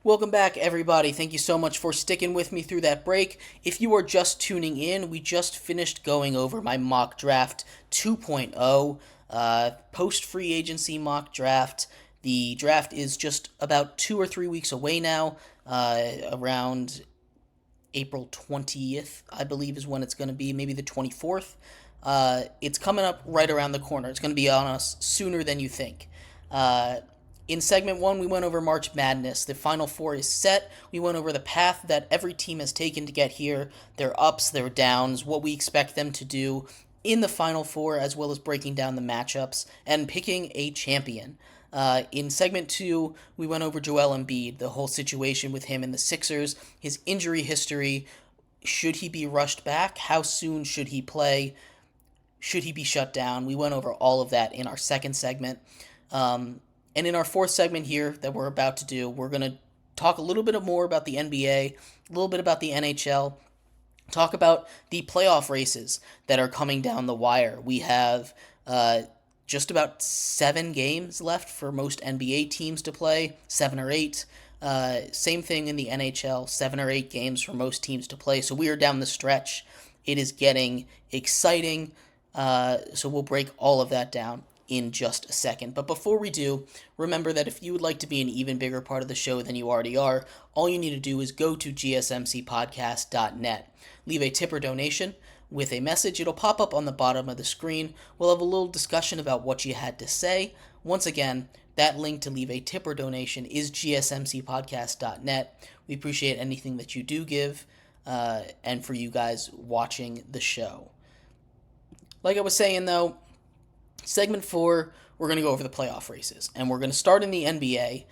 Welcome back, everybody. Thank you so much for sticking with me through that break. If you are just tuning in, we just finished going over my mock draft 2.0, post free agency mock draft. The draft is just about 2 or 3 weeks away now, around April 20th, I believe, is when it's going to be, maybe the 24th. It's coming up right around the corner. It's going to be on us sooner than you think. Uh, in segment one, we went over March Madness. The Final Four is set. We went over the path that every team has taken to get here, their ups, their downs, what we expect them to do in the Final Four, as well as breaking down the matchups and picking a champion. In segment two, we went over Joel Embiid, the whole situation with him and the Sixers, his injury history. Should he be rushed back? How soon should he play? Should he be shut down? We went over all of that in our second segment. And in our fourth segment here that we're about to do, we're going to talk a little bit more about the NBA, a little bit about the NHL, talk about the playoff races that are coming down the wire. We have just about 7 games left for most NBA teams to play, 7 or 8. Same thing in the NHL, 7 or 8 games for most teams to play. So we are down the stretch. It is getting exciting. So we'll break all of that down in just a second. But before we do, remember that if you would like to be an even bigger part of the show than you already are, all you need to do is go to gsmcpodcast.net. Leave a tip or donation with a message. It'll pop up on the bottom of the screen. We'll have a little discussion about what you had to say. Once again, that link to leave a tip or donation is gsmcpodcast.net. We appreciate anything that you do give, and for you guys watching the show. Like I was saying, though, segment 4, we're going to go over the playoff races, and we're going to start in the NBA.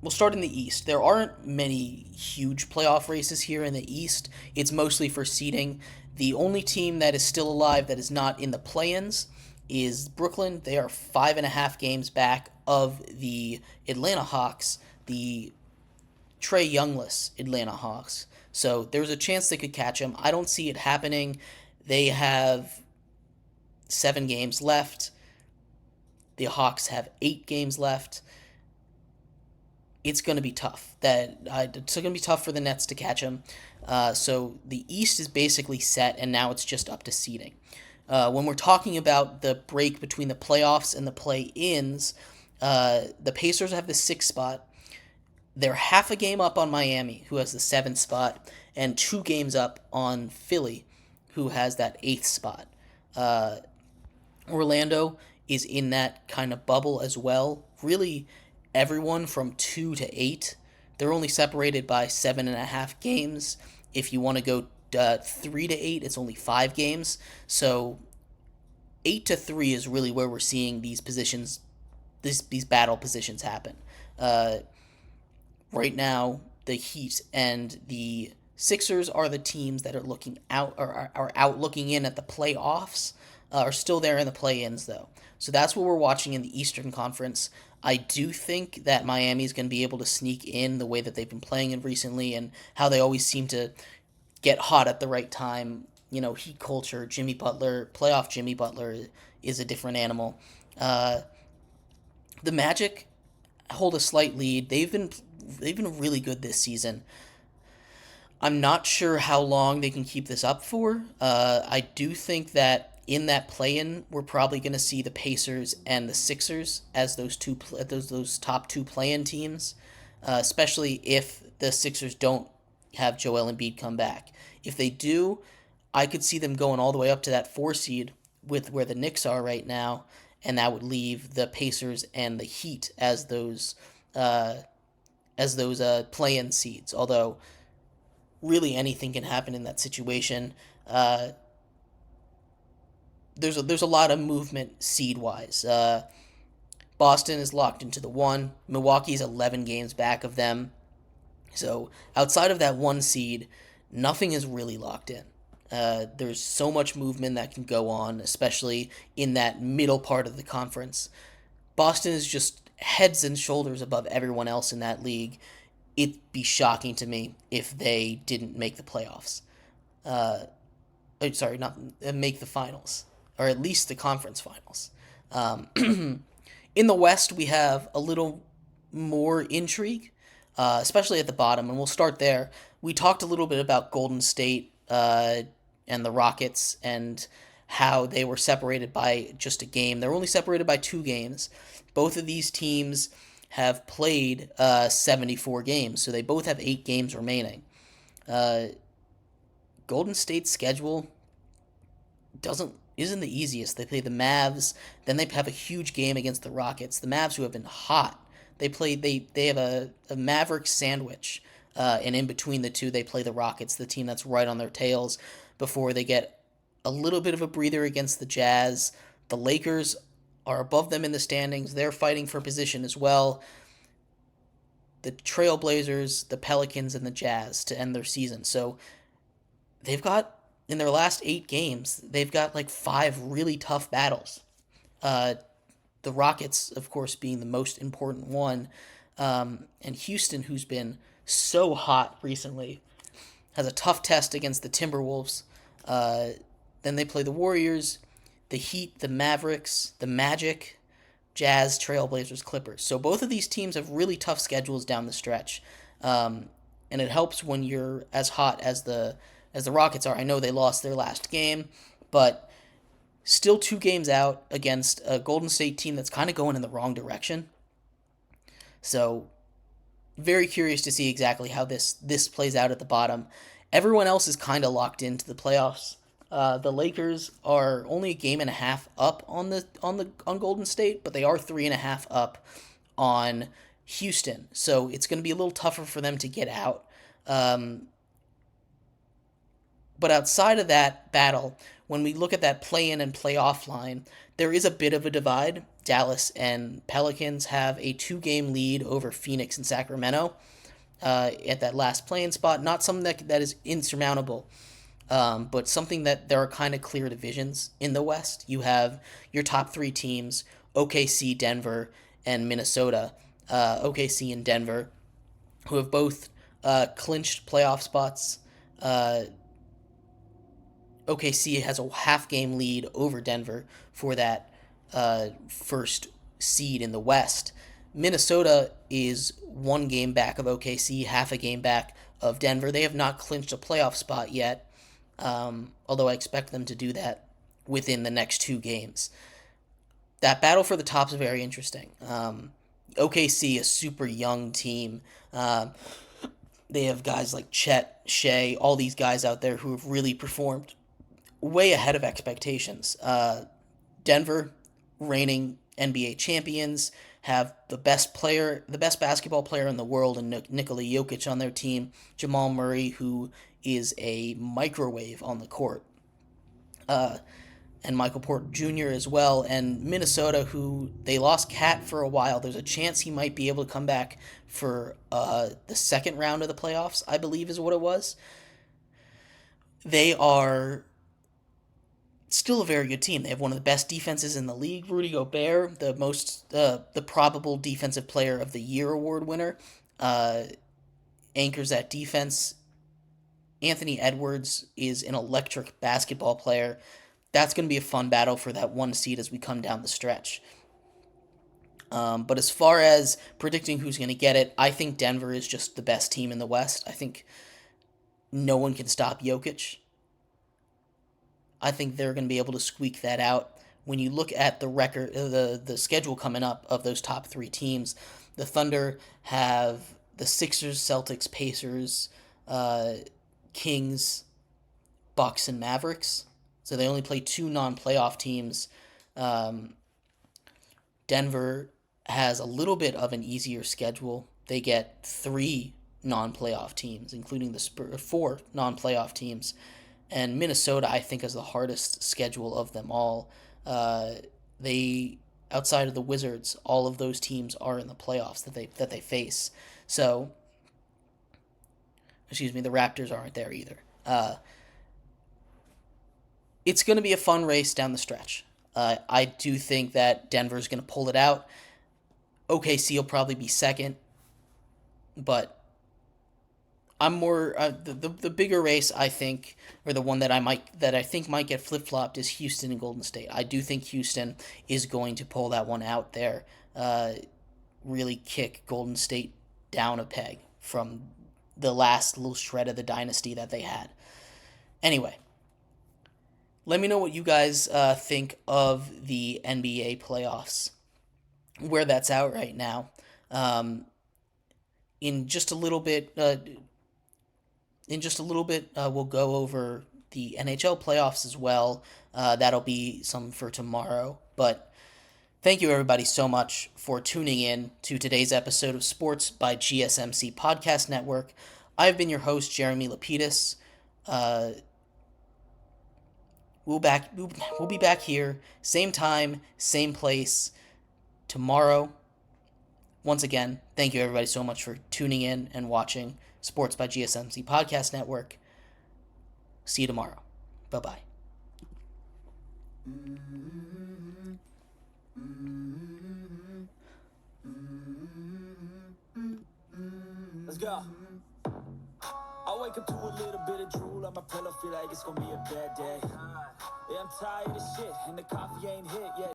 We'll start in the East. There aren't many huge playoff races here in the East. It's mostly for seeding. The only team that is still alive that is not in the play-ins is Brooklyn. They are 5.5 games back of the Atlanta Hawks, the Trae Youngless Atlanta Hawks. So there's a chance they could catch them. I don't see it happening. They have 7 games left. The Hawks have 8 games left. It's going to be tough. It's going to be tough for the Nets to catch them. So the East is basically set, and now it's just up to seeding. When we're talking about the break between the playoffs and the play-ins, the Pacers have the 6th spot. They're half a game up on Miami, who has the 7th spot, and 2 games up on Philly, who has that 8th spot. Orlando is in that kind of bubble as well. Really, everyone from 2 to 8, they're only separated by 7.5 games. If you want to go 3 to 8, it's only 5 games. So 8 to 3 is really where we're seeing these positions, these battle positions happen. Right now, the Heat and the Sixers are the teams that are looking out, or are out looking in at the playoffs. Are still there in the play-ins, though. So that's what we're watching in the Eastern Conference. I do think that Miami is going to be able to sneak in the way that they've been playing in recently, and how they always seem to get hot at the right time. Heat culture, Jimmy Butler, playoff Jimmy Butler is a different animal. The Magic hold a slight lead. They've been really good this season. I'm not sure how long they can keep this up for. I do think that in that play-in, we're probably going to see the Pacers and the Sixers as those top 2 play-in teams, especially if the Sixers don't have Joel Embiid come back. If they do, I could see them going all the way up to that 4 seed with where the Knicks are right now, and that would leave the Pacers and the Heat as those play-in seeds. Although, really anything can happen in that situation. There's a lot of movement seed wise. Boston is locked into the 1. Milwaukee's 11 games back of them. So outside of that 1 seed, nothing is really locked in. There's so much movement that can go on, especially in that middle part of the conference. Boston is just heads and shoulders above everyone else in that league. It'd be shocking to me if they didn't make the playoffs. Sorry, not make the finals, or at least the conference finals. In the West, we have a little more intrigue, especially at the bottom, and we'll start there. We talked a little bit about Golden State and the Rockets and how they were separated by just a game. They're only separated by 2 games. Both of these teams have played 74 games, so they both have 8 games remaining. Golden State's schedule isn't the easiest. They play the Mavs, then they have a huge game against the Rockets. The Mavs, who have been hot, they have a Maverick sandwich, and in between the two, they play the Rockets, the team that's right on their tails, before they get a little bit of a breather against the Jazz. The Lakers are above them in the standings. They're fighting for position as well. The Trailblazers, the Pelicans, and the Jazz to end their season. So they've got, in their last 8 games, they've got like 5 really tough battles. The Rockets, of course, being the most important one. And Houston, who's been so hot recently, has a tough test against the Timberwolves. Then they play the Warriors, the Heat, the Mavericks, the Magic, Jazz, Trailblazers, Clippers. So both of these teams have really tough schedules down the stretch. And it helps when you're as hot as the Rockets are. I know they lost their last game, but still 2 games out against a Golden State team that's kind of going in the wrong direction. So very curious to see exactly how this plays out at the bottom. Everyone else is kind of locked into the playoffs. The Lakers are only a game and a half up on Golden State, but they are 3.5 up on Houston. So it's going to be a little tougher for them to get out. But outside of that battle, when we look at that play-in and play-off line, there is a bit of a divide. Dallas and Pelicans have a 2-game lead over Phoenix and Sacramento at that last play-in spot. Not something that is insurmountable, but something that there are kind of clear divisions in the West. You have your top 3 teams, OKC, Denver, and Minnesota. OKC and Denver, who have both clinched playoff spots. OKC has a half-game lead over Denver for that first seed in the West. Minnesota is 1 game back of OKC, half a game back of Denver. They have not clinched a playoff spot yet, although I expect them to do that within the next 2 games. That battle for the top is very interesting. OKC, a super young team. They have guys like Chet, Shea, all these guys out there who have really performed way ahead of expectations. Denver, reigning NBA champions, have the best basketball player in the world, and Nikola Jokic on their team. Jamal Murray, who is a microwave on the court, and Michael Porter Jr. as well. And Minnesota, who they lost Cat for a while. There's a chance he might be able to come back for the second round of the playoffs, I believe is what it was. They are still a very good team. They have one of the best defenses in the league. Rudy Gobert, the probable Defensive Player of the Year award winner, anchors that defense. Anthony Edwards is an electric basketball player. That's going to be a fun battle for that 1 seed as we come down the stretch. But as far as predicting who's going to get it, I think Denver is just the best team in the West. I think no one can stop Jokic. I think they're going to be able to squeak that out. When you look at the record, the schedule coming up of those top 3 teams, the Thunder have the Sixers, Celtics, Pacers, Kings, Bucks, and Mavericks. So they only play 2 non-playoff teams. Denver has a little bit of an easier schedule. They get 3 non-playoff teams, including the 4 non-playoff teams. And Minnesota, I think, is the hardest schedule of them all. They, outside of the Wizards, all of those teams are in the playoffs that they face. So, the Raptors aren't there either. It's going to be a fun race down the stretch. I do think that Denver's going to pull it out. OKC will probably be second, but I'm more the bigger race, I think, or the one that I think might get flip flopped is Houston and Golden State. I do think Houston is going to pull that one out there. really kick Golden State down a peg from the last little shred of the dynasty that they had. Anyway, let me know what you guys think of the NBA playoffs, where that's out right now. In just a little bit, we'll go over the NHL playoffs as well. That'll be some for tomorrow. But thank you, everybody, so much for tuning in to today's episode of Sports by GSMC Podcast Network. I've been your host, Jeremy Lapidus. We'll be back here, same time, same place, tomorrow. Once again, thank you, everybody, so much for tuning in and watching Sports by GSMC Podcast Network. See you tomorrow. Bye-bye. Let's go. I wake up to a little bit of drool on my pillow, feel like it's gonna be a bad day. Yeah, I'm tired of shit, and the coffee ain't hit yet.